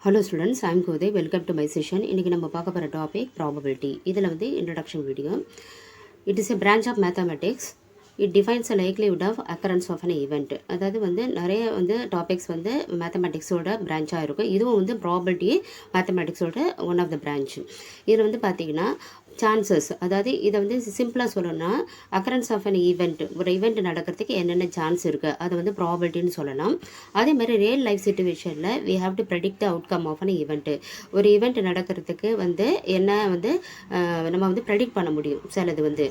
Hello students, I am Kode. Welcome to my session. இன்னைக்கு நம்ம பார்க்க போற டாபிக் probability. இதில் வந்து introduction video. It is a branch of mathematics. It defines a likelihood of occurrence of an event. அதாவது வந்து நிறைய வந்து டாபிக்ஸ் வந்து மேத்தமெட்டிக்ஸோட பிரான்ச்சாக இருக்கும். இதுவும் வந்து ப்ராபபிலிட்டி மேத்தமெட்டிக்ஸோட ஒன் ஆஃப் த பிரான்ச். இதில் வந்து பார்த்தீங்கன்னா சான்சஸ், அதாவது இதை வந்து சிம்பிளாக சொல்லணும்னா அக்கரன்ஸ் ஆஃப் அன் ஈவெண்ட், ஒரு ஈவெண்ட் நடக்கிறதுக்கு என்னென்ன சான்ஸ் இருக்குது அதை வந்து ப்ராபபிலிட்டின்னு சொல்லலாம். அதே மாதிரி ரியல் லைஃப் சிச்சுவேஷனில் we have to predict the outcome of an event. ஒரு ஈவெண்ட் நடக்கிறதுக்கு வந்து என்ன வந்து நம்ம வந்து ப்ரெடிக்ட் பண்ண முடியும் சிலது வந்து.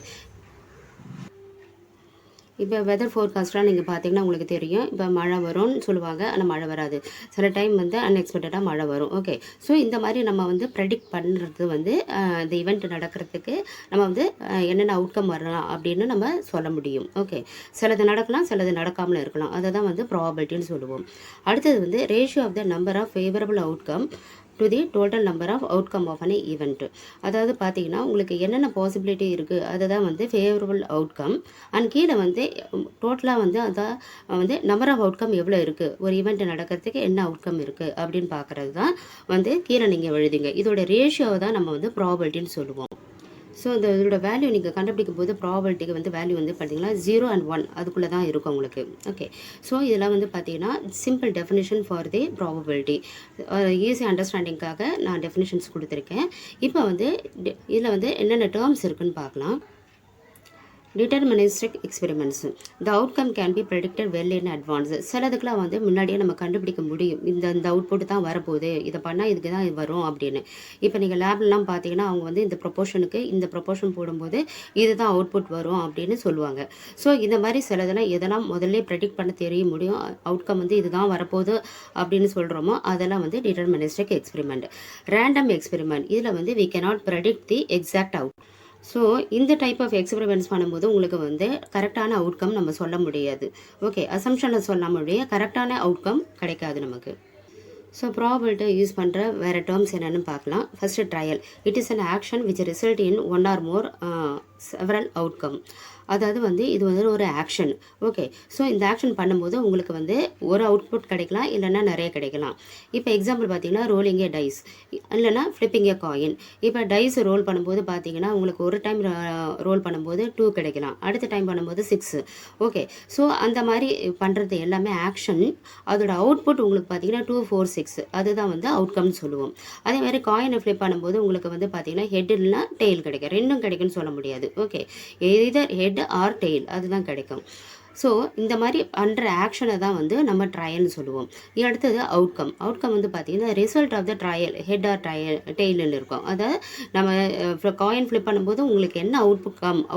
இப்போ வெதர் ஃபோர்காஸ்ட்டாக நீங்கள் பார்த்தீங்கன்னா உங்களுக்கு தெரியும், இப்போ மழை வரும்னு சொல்லுவாங்க, ஆனால் மழை வராது. சில டைம் வந்து அன்எக்ஸ்பெக்டடாக மழை வரும். ஓகே, ஸோ இந்த மாதிரி நம்ம வந்து ப்ரெடிக்ட் பண்ணுறது வந்து இந்த ஈவெண்ட் நடக்கிறதுக்கு நம்ம வந்து என்னென்ன அவுட்கம் வரலாம் அப்படின்னு நம்ம சொல்ல முடியும். ஓகே, சிலது நடக்கலாம், சிலது நடக்காமல் இருக்கலாம். அதை தான் வந்து ப்ராபபிலிட்டின்னு சொல்லுவோம். அடுத்தது வந்து ratio of the number of favourable outcome to the total number of outcome of an event. அதாவது பார்த்தீங்கன்னா உங்களுக்கு என்னென்ன பாசிபிலிட்டி இருக்குது அதை தான் வந்து ஃபேவரபிள் அவுட்கம். அண்ட் கீழே வந்து டோட்டலாக வந்து அதான் வந்து நம்பர் ஆஃப் அவுட்கம் எவ்வளோ இருக்குது, ஒரு ஈவெண்ட் நடக்கிறதுக்கு என்ன அவுட்கம் இருக்குது அப்படின்னு பார்க்குறது தான் வந்து கீழே நீங்கள் எழுதிங்க. இதோட ரேஷியோவை தான் நம்ம வந்து ப்ராபபிலிட்டின்னு சொல்லுவோம். ஸோ இதோட வேல்யூ நீங்கள் கண்டுபிடிக்கும் போது ப்ராபபிலிட்டிக்கு வந்து வேல்யூ வந்து பார்த்தீங்கன்னா 0 and 1 அதுக்குள்ளே தான் இருக்கும் உங்களுக்கு. ஓகே, ஸோ இதெல்லாம் வந்து பார்த்தீங்கன்னா simple definition for the probability. Easy அண்டர்ஸ்டாண்டிங்காக நான் டெஃபினிஷன்ஸ் கொடுத்துருக்கேன். இப்போ வந்து இதில் வந்து என்னென்ன டேர்ம்ஸ் இருக்குன்னு பார்க்கலாம். Deterministic experiments, the outcome can be predicted well in advance. சிலதுக்கெலாம் வந்து முன்னாடியே நம்ம கண்டுபிடிக்க முடியும், இந்த அவுட்புட் தான் வரப்போகுது, இதை பண்ணால் இதுக்கு தான் இது வரும் அப்படின்னு. இப்போ நீங்கள் லேப்லாம் பார்த்தீங்கன்னா அவங்க வந்து இந்த ப்ரொபோஷனுக்கு இந்த ப்ரொபோஷன் போடும்போது இதுதான் அவுட்புட் வரும் அப்படின்னு சொல்லுவாங்க. ஸோ இந்த மாதிரி சிலதெல்லாம் எதெல்லாம் முதல்ல ப்ரெடிக்ட் பண்ண தெரிய முடியும், அவுட்கம் வந்து இதுதான் வரப்போகுது அப்படின்னு சொல்கிறோமோ அதெல்லாம் வந்து டிட்டர்மினிஸ்டிக் எக்ஸ்பெரிமெண்ட். ரேண்டம் எக்ஸ்பெரிமெண்ட், இதில் வந்து we cannot predict the exact out. So இந்த டைப் ஆஃப் எக்ஸ்பெரிமெண்ட்ஸ் பண்ணும்போது உங்களுக்கு வந்து கரெக்டான அவுட்கம் நம்ம சொல்ல முடியாது. ஓகே, அசம்ஷனை சொல்ல முடியும், கரெக்டான அவுட்கம் கிடைக்காது நமக்கு. ஸோ ப்ராபபிலிட்டி யூஸ் பண்ணுற வேறு டேர்ம்ஸ் என்னென்னு பார்க்கலாம். First trial, it is an action which result in one or more several outcome. அதாவது வந்து இது வந்து ஒரு ஆக்ஷன். ஓகே, ஸோ இந்த ஆக்ஷன் பண்ணும்போது உங்களுக்கு வந்து ஒரு அவுட்புட் கிடைக்கலாம், இல்லைன்னா நிறைய கிடைக்கலாம். இப்போ எக்ஸாம்பிள் பார்த்தீங்கன்னா ரோலிங் ஏ டைஸ், இல்லைனா ஃப்ளிப்பிங் ஏ காயின். இப்போ டைஸ் ரோல் பண்ணும்போது பார்த்தீங்கன்னா உங்களுக்கு ஒரு டைம் ரோல் பண்ணும்போது 2 கிடைக்கலாம், அடுத்த டைம் பண்ணும்போது 6. ஓகே, ஸோ அந்த மாதிரி பண்ணுறது எல்லாமே ஆக்ஷன். அதோட அவுட்புட் உங்களுக்கு பார்த்தீங்கன்னா 2, 4, 6 அதுதான் வந்து அவுட்கம்னு சொல்லுவோம். அதே மாதிரி காயினை ஃப்ளிப் பண்ணும்போது உங்களுக்கு வந்து பார்த்தீங்கன்னா ஹெட் இல்லைனா டெயில் கிடைக்கும், ரெண்டும் கிடைக்கும்னு சொல்ல முடியாது. Okay, either head or tail அதுதான் கிடைக்கும். ஸோ இந்த மாதிரி பண்ணுற ஆக்ஷனை தான் வந்து நம்ம ட்ரையல்னு சொல்லுவோம். அடுத்தது அவுட்கம். அவுட்கம் வந்து பார்த்தீங்கன்னா result of the trial head or டெய்லுன்னு இருக்கும். அதாவது நம்ம காயின் ஃப்ளிப் பண்ணும்போது உங்களுக்கு என்ன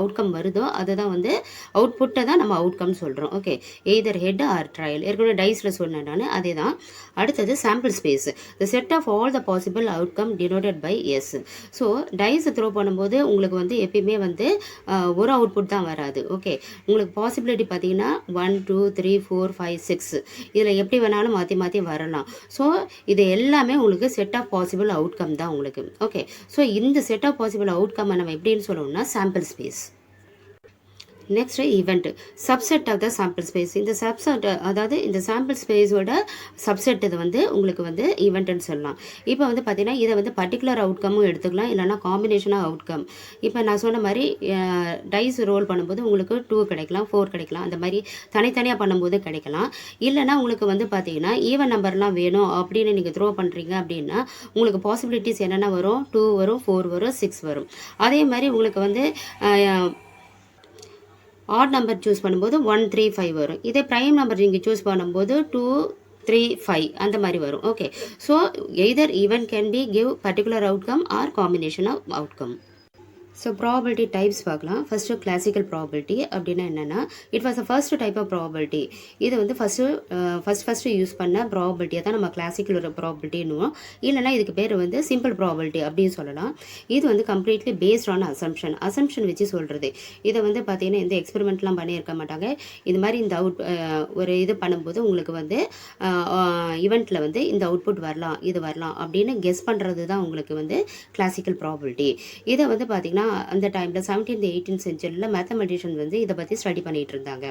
அவுட்கம் வருதோ அதை தான் வந்து அவுட்புட்டை தான் நம்ம அவுட்கம் சொல்கிறோம். Okay, either head or trial, ஏற்கனவே டைஸில் சொன்னேன் நான், அதே தான். அடுத்தது sample space, the set of all the possible outcome denoted by S. So டைஸை த்ரோ பண்ணும்போது உங்களுக்கு வந்து எப்பயுமே வந்து ஒரு அவுட்புட் தான் வராது. ஓகே, உங்களுக்கு பாசிபிலிட்டி பார்த்தீங்கன்னா 1, 2, 3, 4, 5, 6 இதில் எப்படி வேணாலும் மாற்றி மாற்றி வரலாம். ஸோ இது எல்லாமே உங்களுக்கு செட் ஆஃப் பாசிபிள் அவுட்கம் தான் உங்களுக்கு. ஓகே, ஸோ இந்த செட் ஆஃப் பாசிபிள் அவுட்கம் நம்ம எப்படின்னு சொல்லணும்னா sample space. Next event, subset of the sample space. இந்த சப்செட் அதாவது இந்த சாம்பிள் ஸ்பேஸோட சப்செட் இது வந்து உங்களுக்கு வந்து ஈவெண்ட்னு சொல்லலாம். இப்போ வந்து பார்த்தீங்கன்னா இதை வந்து பர்டிகுலர் அவுட்கமும் எடுத்துக்கலாம், இல்லைனா காம்பினேஷனாக அவுட்கம். இப்போ நான் சொன்ன மாதிரி டைஸ் ரோல் பண்ணும்போது உங்களுக்கு 2 கிடைக்கலாம், 4 கிடைக்கலாம், அந்த மாதிரி தனித்தனியாக பண்ணும்போது கிடைக்கலாம். இல்லைனா உங்களுக்கு வந்து பார்த்தீங்கன்னா ஈவன் நம்பர்லாம் வேணும் அப்படின்னு நீங்கள் த்ரோ பண்ணுறீங்க அப்படின்னா உங்களுக்கு பாசிபிலிட்டிஸ் என்னென்ன வரும், 2 வரும், 4 வரும், 6 வரும். அதே மாதிரி உங்களுக்கு வந்து ஆட் நம்பர் சூஸ் பண்ணும்போது 1, 3, 5 வரும். இதே ப்ரைம் நம்பர் நீங்கள் சூஸ் பண்ணும்போது 2, 3, 5 அந்த மாதிரி வரும். Okay, so either event can be give particular outcome or combination of outcome. So probability types பார்க்கலாம். ஃபஸ்ட்டு கிளாசிக்கல் ப்ராபபிலிட்டி அப்படின்னா என்னென்னா it was a first type of probability. இது வந்து ஃபஸ்ட்டு யூஸ் பண்ண ப்ராபபிலிட்டியை தான் நம்ம கிளாசிக்கல் ப்ராபபிலிட்டின்னுவோம், இல்லைனா இதுக்கு பேர் வந்து சிம்பிள் ப்ராபபிலிட்டி அப்படின்னு சொல்லலாம். இது வந்து கம்ப்ளீட்லி பேஸ்ட் ஆன் அசம்ஷன் வச்சு சொல்கிறது. இதை வந்து பார்த்தீங்கன்னா எந்த எக்ஸ்பெரிமெண்ட்லாம் பண்ணியிருக்க மாட்டாங்க. இது மாதிரி இந்த ஒரு இது பண்ணும்போது உங்களுக்கு வந்து ஈவெண்ட்டில் வந்து இந்த அவுட்புட் வரலாம், இது வரலாம் அப்படின்னு கெஸ் பண்ணுறது தான் உங்களுக்கு வந்து கிளாசிக்கல் ப்ராபபிலிட்டி. இதை வந்து பார்த்தீங்கன்னா அந்த டைமில் 17th 18th செஞ்சுரியில் மேத்தமெட்டிஷியன் வந்து இதை பற்றி ஸ்டடி பண்ணிகிட்டு இருந்தாங்க.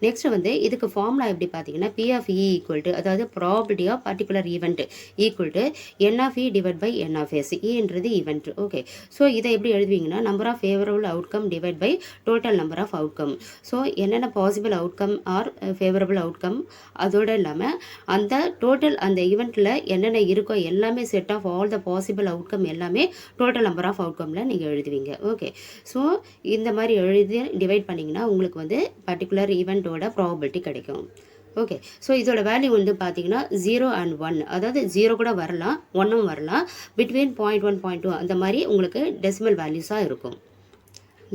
நெக்ஸ்ட் வந்து இதுக்கு ஃபார்முலா எப்படி பார்த்தீங்கன்னா P of E equal to, அதாவது probability of particular event equal to N of E divide by N of S. ஈன்றது ஈவெண்ட். ஓகே, ஸோ இதை எப்படி எழுதுவீங்கன்னா number of favourable outcome divide by total number of outcome. So என்னென்ன possible outcome are favourable outcome, அதோடு இல்லாமல் அந்த total அந்த ஈவெண்ட்டில் என்னென்ன இருக்கோ எல்லாமே set of all the possible outcome எல்லாமே டோட்டல் நம்பர் ஆஃப் அவுட்கமில் நீங்கள் எழுதுவீங்க. ஓகே, ஸோ இந்த மாதிரி எழுதி டிவைட் பண்ணிங்கன்னா உங்களுக்கு வந்து பர்டிகுலர் ஈவெண்ட்டோட ப்ராபபிலிட்டி கிடைக்கும். ஓகே, ஸோ இதோட வேல்யூ வந்து பார்த்தீங்கன்னா 0 and 1, அதாவது 0 கூட வரலாம், 1ம் வரலாம், பிட்வீன் 0.1 0.2 அந்த மாதிரி உங்களுக்கு டெசிமல் வேல்யூஸாக இருக்கும்.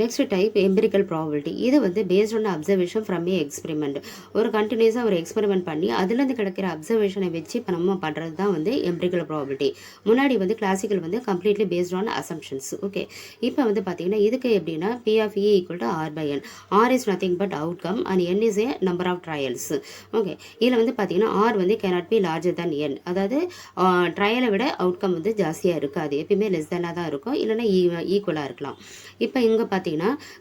Next type empirical probability. இது வந்து based on observation from A experiment. ஒரு கண்டினியூஸாக ஒரு எக்ஸ்பெரிமெண்ட் பண்ணி அதுலேருந்து கிடைக்கிற அப்சர்வேஷனை வச்சு இப்போ நம்ம பண்ணுறது தான் வந்து எம்பிரிக்கல் ப்ராபபிலிட்டி. முன்னாடி வந்து கிளாசிக்கல் வந்து completely based on assumptions. Okay, இப்போ வந்து பார்த்தீங்கன்னா இதுக்கு எப்படின்னா P of E equal to R by N. R is nothing but outcome and N is a number of trials. Okay, இதில் வந்து பார்த்தீங்கன்னா R வந்து cannot be larger than N, அதாவது ட்ரையலை விட அவுட்கம் வந்து ஜாஸ்தியாக இருக்காது, எப்பயுமே லெஸ் தேனாக தான் இருக்கும், இல்லைன்னா ஈக்குவலாக இருக்கலாம். இப்போ இங்கே பார்த்தீங்கன்னா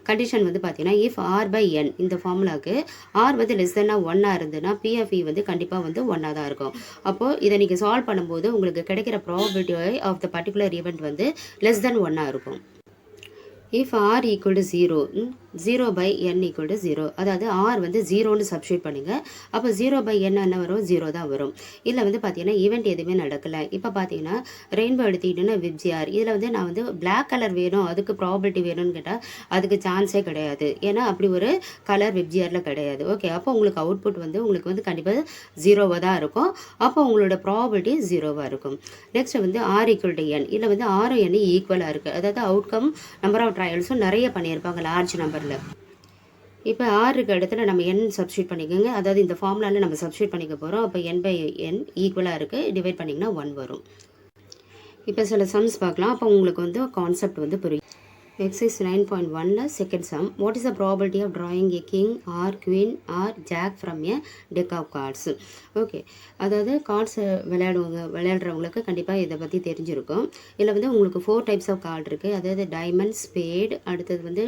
கண்டிஷன் வந்து பார்த்தீங்கன்னா இஃப் R by N இந்த ஃபார்முலாவுக்கு R வந்து லெஸ் தேனாக 1 இருந்ததுன்னா P of E வந்து கண்டிப்பாக வந்து 1 தான் இருக்கும். அப்போது இதை நீங்கள் சால்வ் பண்ணும்போது உங்களுக்கு கிடைக்கிற probability of the particular event வந்து லெஸ் தென் 1 இருக்கும். If R equal to 0, 0 by N equal to 0, அதாவது R வந்து 0ன்னு சப்ஸ்டியூட் பண்ணுங்க. அப்போ 0 by N என்ன வரும்? 0 தான் வரும். இதில் வந்து பார்த்தீங்கன்னா ஈவெண்ட் எதுவுமே நடக்கலை. இப்போ பார்த்தீங்கன்னா ரெயின்போ எடுத்துக்கிட்டோன்னா விப்ஜிஆர், இதில் வந்து நான் வந்து பிளாக் கலர் வேணும் அதுக்கு ப்ராபபிலிட்டி வேணும்னு கேட்டால் அதுக்கு சான்ஸே கிடையாது, ஏன்னா அப்படி ஒரு கலர் விப்ஜிஆரில் கிடையாது. ஓகே, அப்போ உங்களுக்கு அவுட்புட் வந்து உங்களுக்கு வந்து கண்டிப்பாக 0வாக தான் இருக்கும். அப்போ உங்களோட ப்ராபபிலிட்டி 0வாக இருக்கும். நெக்ஸ்ட் வந்து R ஈக்குவல் டு N, இதில் வந்து R N ஈக்குவலாக இருக்குது, அதாவது அவுட்கம் நம்பர் ஆஃப் ட்ரையல்ஸும் நிறைய பண்ணியிருப்பாங்க லார்ஜ் நம்பரில். இப்போ ஆறுக்கு இடத்துல நம்ம N சப்ஸ்டியூட் பண்ணிக்கோங்க, அதாவது இந்த ஃபார்முலாவில் நம்ம சப்ஸ்டியூட் பண்ணிக்க போகிறோம். அப்போ N by N ஈக்குவலாக இருக்குது, டிவைட் பண்ணிங்கன்னா 1 வரும். இப்போ சில சம்ஸ் பார்க்கலாம், அப்போ உங்களுக்கு வந்து கான்செப்ட் வந்து புரியும். Exercise 9.1 second sum. What is the probability of drawing a king or queen or jack from a deck of cards? Okay, அதாவது கார்ட்ஸ் விளையாடுறவங்களுக்கு கண்டிப்பாக இதை பற்றி தெரிஞ்சிருக்கும். இதில் வந்து உங்களுக்கு 4 டைப்ஸ் ஆஃப் கார்டு இருக்குது, அதாவது டைமண்ட், ஸ்பேட், அடுத்தது வந்து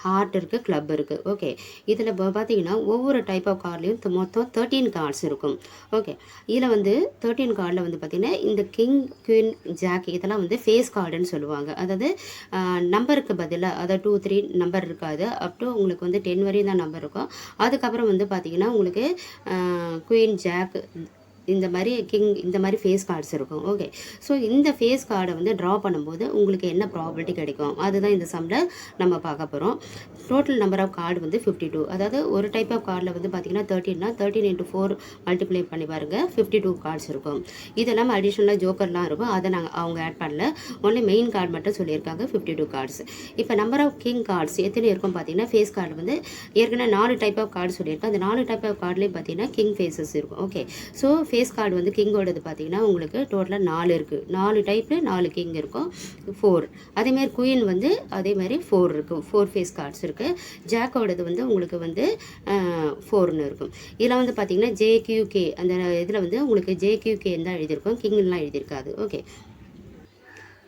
ஹார்ட் இருக்குது, கிளப் இருக்குது. ஓகே, இதில் பார்த்தீங்கன்னா ஒவ்வொரு டைப் ஆஃப் கார்ட்லேயும் மொத்தம் 13 கார்ட்ஸ் இருக்கும். ஓகே, இதில் வந்து 13 கார்டில் வந்து பார்த்திங்கன்னா இந்த கிங், குயின், ஜாக் இதெல்லாம் வந்து ஃபேஸ் கார்டுன்னு சொல்லுவாங்க. அதாவது நம்பருக்கு பதிலாக, அதாவது 2 3 நம்பர் இருக்காது, அப் டு உங்களுக்கு வந்து 10 வரையும் தான் நம்பர் இருக்கும். அதுக்கப்புறம் வந்து பார்த்திங்கன்னா உங்களுக்கு குயின், ஜாக், இந்த மாதிரி கிங், இந்த மாதிரி ஃபேஸ் கார்ட்ஸ் இருக்கும். ஓகே, ஸோ இந்த ஃபேஸ் கார்டை வந்து ட்ரா பண்ணும்போது உங்களுக்கு என்ன ப்ராபபிலிட்டி கிடைக்கும் அதுதான் இந்த சம்மில் நம்ம பார்க்க போகிறோம். டோட்டல் நம்பர் ஆஃப் கார்டு வந்து 52, அதாவது ஒரு டைப் ஆஃப் கார்டில் வந்து பார்த்திங்கன்னா 13னா 13 into 4 மல்டிப்ளை பண்ணி பாருங்கள், 52 கார்ட்ஸ் இருக்கும். இது இல்லாமல் அடிஷ்னலாக ஜோக்கர்லாம் இருக்கும், அதை அவங்க ஆட் பண்ணல, ஒன்லி மெயின் கார்டு மட்டும் சொல்லியிருக்காங்க 52 கார்ட்ஸ். இப்போ நம்பர் ஆஃப் கிங் கார்ட்ஸ் எத்தனை இருக்கும் பார்த்தீங்கன்னா, ஃபேஸ் கார்டு வந்து ஏற்கனவே 4 டைப் ஆஃப் கார்டு சொல்லியிருக்கேன், அந்த 4 டைப் ஆஃப் கார்டுலேயும் பார்த்தீங்கன்னா கிங் ஃபேஸஸ் இருக்கும். ஓகே, ஸோ ஃபேஸ் கார்டு வந்து கிங்கோடது பார்த்தீங்கன்னா உங்களுக்கு டோட்டலாக 4 இருக்குது, 4 டைப்பில் 4 கிங் இருக்கும், 4. அதேமாதிரி குயின் வந்து அதேமாதிரி 4 இருக்கும், 4 ஃபேஸ் கார்ட்ஸ் இருக்குது. ஜாக்கோடது வந்து உங்களுக்கு வந்து 4ன்னு இருக்கும். இதில் வந்து பார்த்தீங்கன்னா JQK, அந்த இதில் வந்து உங்களுக்கு JQK தான் எழுதியிருக்கும், கிங்லாம் எழுதியிருக்காது. ஓகே,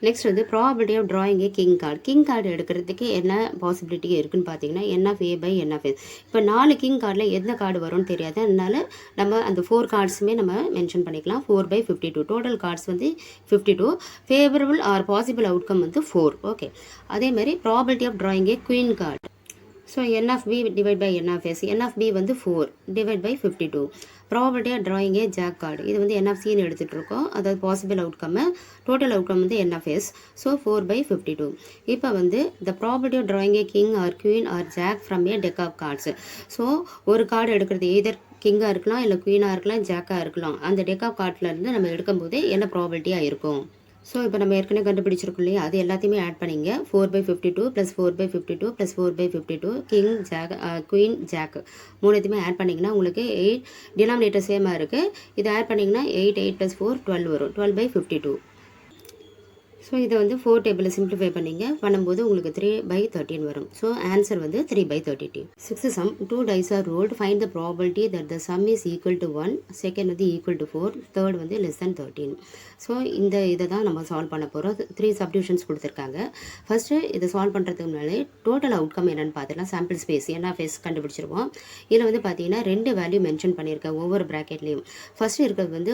நெக்ஸ்ட் வந்து probability of drawing a king card. King card எடுக்கிறதுக்கு என்ன பாசிபிலிட்டி இருக்குன்னு பார்த்தீங்கன்னா N of A by N of S. இப்போ 4 கிங் கார்டில் எந்த கார்டு வரும்னு தெரியாது, அதனால நம்ம அந்த 4 கார்ட்ஸுமே நம்ம மென்ஷன் பண்ணிக்கலாம். 4 by 52, டோட்டல் கார்ட்ஸ் வந்து 52, ஃபேவரபிள் ஆர் பாசிபிள் அவுட்கம் வந்து 4. ஓகே, அதேமாதிரி probability of drawing a queen card. So N of B divide by N of S. N of B வந்து 4 divide by 52. Probability of drawing a jack card, இது வந்து N of Cன்னு எடுத்துகிட்டு இருக்கோம், அதாவது possible outcome, total outcome வந்து N of S. So 4 by 52. இப்போ வந்து the probability of drawing a king or queen or jack from a deck of cards. So ஒரு கார்டு எடுக்கிறது எய்தர் கிங்காக இருக்கலாம், இல்லை குயினாக இருக்கலாம், ஜாக்காக இருக்கலாம். அந்த டெக் ஆஃப் கார்ட்லேருந்து நம்ம எடுக்கும்போது என்ன ப்ராபபிலிட்டியாக இருக்கும். ஸோ இப்போ நம்ம ஏற்கனவே கண்டுபிடிச்சிருக்கோம் இல்லையா, அது எல்லாத்தையுமே ஆட் பண்ணிங்க. 4 by 52 + 4 by 52 + 4 by 52, king, jack, queen, jack மூணுத்தையுமே ஆட் பண்ணிங்கன்னா உங்களுக்கு 8, டினாமினேட்டர் சேமாக இருக்குது, இதை ஆட் பண்ணிங்கன்னா 8 8 + 4 12 வரும், 12 by 52. ஸோ இதை வந்து 4 டேபிளில் சிம்பிளிஃபை பண்ணிங்க பண்ணும்போது உங்களுக்கு 3/13 வரும். ஸோ ஆன்சர் வந்து 3/32. 6th sum 2 dice are rolled. Find the probability that the sum is equal to 1, second வந்து equal to 4, third வந்து less than 13. ஸோ இதை தான் நம்ம சால்வ் பண்ண போகிறோம். 3 சப்டிவிஷன்ஸ் கொடுத்துருக்காங்க. ஃபஸ்ட்டு இதை சால்வ் பண்ணுறதுக்கு முன்னாலே டோட்டல் அவுட்கம் என்னென்னு பார்த்துக்கலாம். Sample space NF கண்டுபிடிச்சிருவோம். இதில் வந்து பார்த்தீங்கன்னா 2 வேல்யூ மென்ஷன் பண்ணியிருக்கேன் ஒவ்வொரு ப்ராக்கெட்லேயும். ஃபஸ்ட்டு இருக்கிறது வந்து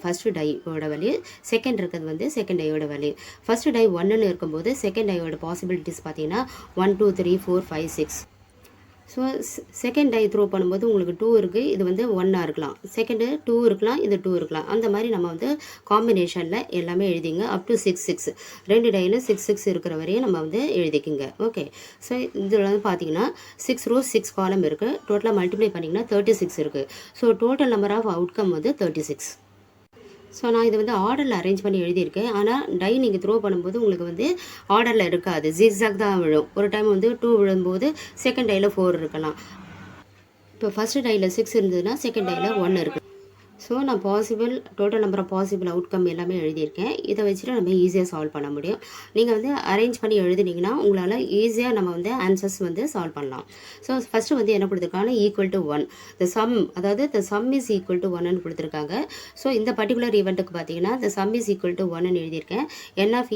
ஃபஸ்ட்டு டையோட வேல்யூ, செகண்ட் இருக்கிறது வந்து செகண்ட் டையோட வேல்யூ. ஃபஸ்ட்டு டை 1ன்னு இருக்கும்போது செகண்ட் டையோட பாசிபிலிட்டிஸ் பார்த்தீங்கன்னா 1 2 3 4 5 6. ஸோ செகண்ட் டை த்ரோ பண்ணும்போது உங்களுக்கு 2 இருக்குது, இது வந்து 1 இருக்கலாம், செகண்டு 2 இருக்கலாம், இது 2 இருக்கலாம். அந்த மாதிரி நம்ம வந்து காம்பினேஷனில் எல்லாமே எழுதிங்க. அப் டு 6 6 2 டையில் 6 6 இருக்கிற வரையும் நம்ம வந்து எழுதிக்கிங்க. ஓகே. ஸோ இதில் வந்து பார்த்தீங்கன்னா 6 rows 6 காலம் இருக்குது. டோட்டலாக மல்டிப்ளை பண்ணிங்கன்னா 36 இருக்குது. So total number of outcome வந்து 36. ஸோ நான் இது வந்து ஆர்டரில் அரேஞ்ச் பண்ணி எழுதியிருக்கேன். ஆனால் டை நீங்கள் த்ரோ பண்ணும்போது உங்களுக்கு வந்து ஆர்டரில் இருக்காது, ஜிக்ஸாக் தான் விழும். ஒரு டைம் வந்து 2 விழும்போது செகண்ட் டையில் 4 இருக்கலாம். இப்போ ஃபஸ்ட்டு டையில் 6 இருந்ததுன்னா செகண்ட் டையில் 1 இருக்குது. ஸோ நான் total number of possible outcome எல்லாமே எழுதியிருக்கேன். இதை வச்சுட்டு நம்ம ஈஸியாக சால்வ் பண்ண முடியும். நீங்கள் வந்து அரேஞ்ச் பண்ணி எழுதினீங்கன்னா உங்களால் ஈஸியாக நம்ம வந்து ஆன்சர்ஸ் வந்து சால்வ் பண்ணலாம். ஸோ ஃபஸ்ட்டு வந்து என்ன கொடுத்துருக்காங்கன்னா ஈக்குவல் டு 1, த சம், அதாவது the sum is equal to 1ன்னு கொடுத்துருக்காங்க. ஸோ இந்த பர்டிகுலர் ஈவெண்ட்டுக்கு பார்த்தீங்கன்னா the sum is equal to 1ன்னு எழுதியிருக்கேன். NF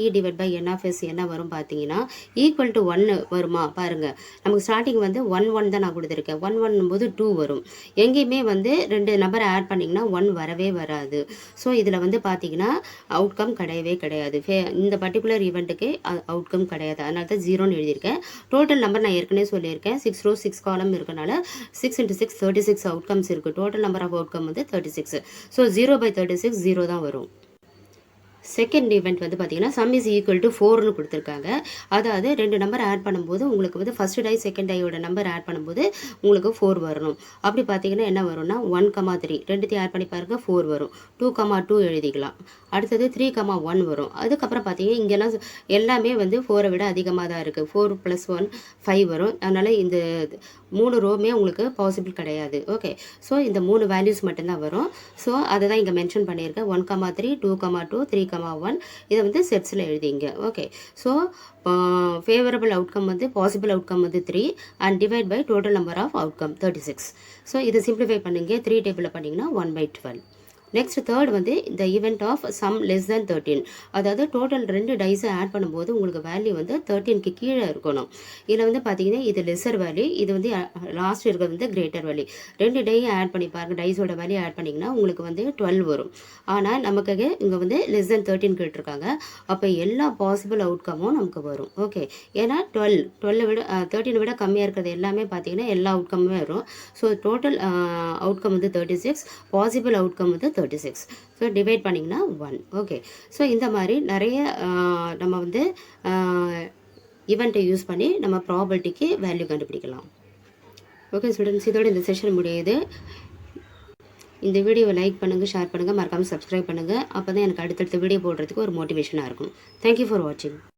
/NF என்ன வரும் பார்த்தீங்கன்னா ஈக்குவல் டு 1 வருமா பாருங்கள். நமக்கு ஸ்டார்டிங் வந்து 1 1 தான் நான் கொடுத்துருக்கேன். 1 1 போது 2 வரும். எங்கேயுமே வந்து 2 நம்பரை ஆட் பண்ணிங்கன்னா 1 வரவே வராது. ஸோ இதில் வந்து பார்த்தீங்கன்னா அவுட்கம் கிடையவே கிடையாது. இந்த பர்டிகுலர் ஈவெண்ட்டுக்கு அவுட்கம் கிடையாது. அதனால தான் 0ன்னு எழுதியிருக்கேன். டோட்டல் நம்பர் நான் ஏற்கனவே சொல்லியிருக்கேன். 6 rows 6 காலம் இருக்கனால 6 × 6 36 அவுட்கம்ஸ் இருக்குது. டோட்டல் நம்பர் ஆஃப் அவுட்கம் வந்து 36. ஸோ 0/36 0 தான் வரும். செகண்ட் ஈவெண்ட் வந்து பார்த்தீங்கன்னா சம் இஸ் ஈக்குவல் டு 4ன்னு கொடுத்துருக்காங்க. அதாவது 2 நம்பர் ஆட் பண்ணும்போது உங்களுக்கு வந்து ஃபஸ்ட்டு டை செகண்ட் டையோட நம்பர் ஆட் பண்ணும்போது உங்களுக்கு 4 வரணும். அப்படி பார்த்தீங்கன்னா என்ன வரும்னா 1, 3 ரெண்டுத்தையும் ஆட் பண்ணி பாருங்கள் 4 வரும். 2, 2 எழுதிக்கலாம். அடுத்தது 3, 1 வரும். அதுக்கப்புறம் பார்த்தீங்கன்னா இங்கெல்லாம் எல்லாமே வந்து 4 விட அதிகமாக தான் இருக்குது. 4 + 1 5 வரும். அதனால் இந்த 3 ரோவுமே உங்களுக்கு பாசிபிள் கிடையாது. ஓகே. ஸோ இந்த 3 வேல்யூஸ் மட்டும்தான் வரும். ஸோ அதை தான் இங்கே மென்ஷன் பண்ணியிருக்கேன். 1, 3 2, 2 3, 1 இதை வந்து செட்ஸில் எழுதிங்க. ஓகே. ஸோ ஃபேவரபிள் அவுட்கம் வந்து பாசிபிள் அவுட்கம் வந்து 3 and divide by total number of outcome 36. So இதை சிம்பிளிஃபை பண்ணுங்க. 3 டேபிளில் பண்ணிங்கன்னா 1/12. நெக்ஸ்ட் தேர்ட் வந்து இந்த event of sum less than 13. அதாவது டோட்டல் 2 டைஸை ஆட் பண்ணும்போது உங்களுக்கு வேல்யூ வந்து 13க்கு கீழே இருக்கணும். இதில் வந்து பார்த்தீங்கன்னா இது லெஸர் வேல்யூ, இது வந்து லாஸ்ட் இருக்கிறது வந்து கிரேட்டர் வேல்யூ. 2 டையும் ஆட் பண்ணி பாருங்கள். டைஸோட வேல்யூ ஆட் பண்ணிங்கன்னா உங்களுக்கு வந்து 12 வரும். ஆனால் நமக்கு இங்கே வந்து லெஸ் தென் 13 கேட்டிருக்காங்க. அப்போ எல்லா பாசிபிள் அவுட்கமும் நமக்கு வரும். ஓகே. ஏன்னா 12 விட 13 விட கம்மியாக இருக்கிறது எல்லாமே பார்த்தீங்கன்னா எல்லா அவுட்கமுமே வரும். ஸோ டோட்டல் அவுட்கம் வந்து 36, பாசிபிள் அவுட்கம் வந்து 36. ஸோ டிவைட் பண்ணிங்கன்னா 1. ஓகே. ஸோ இந்த மாதிரி நிறைய நம்ம வந்து ஈவெண்ட்டை யூஸ் பண்ணி நம்ம ப்ராபர்ட்டிக்கு வேல்யூ கண்டுபிடிக்கலாம். ஓகே ஸ்டூடெண்ட்ஸ், இதோட இந்த செஷன் முடியுது. இந்த வீடியோவை லைக் பண்ணுங்கள், ஷேர் பண்ணுங்கள், மறக்காமல் சப்ஸ்கிரைப் பண்ணுங்கள். அப்போ தான் எனக்கு அடுத்தடுத்த வீடியோ போடுறதுக்கு ஒரு மோட்டிவேஷனாக இருக்கும். தேங்க்யூ ஃபார் வாட்சிங்.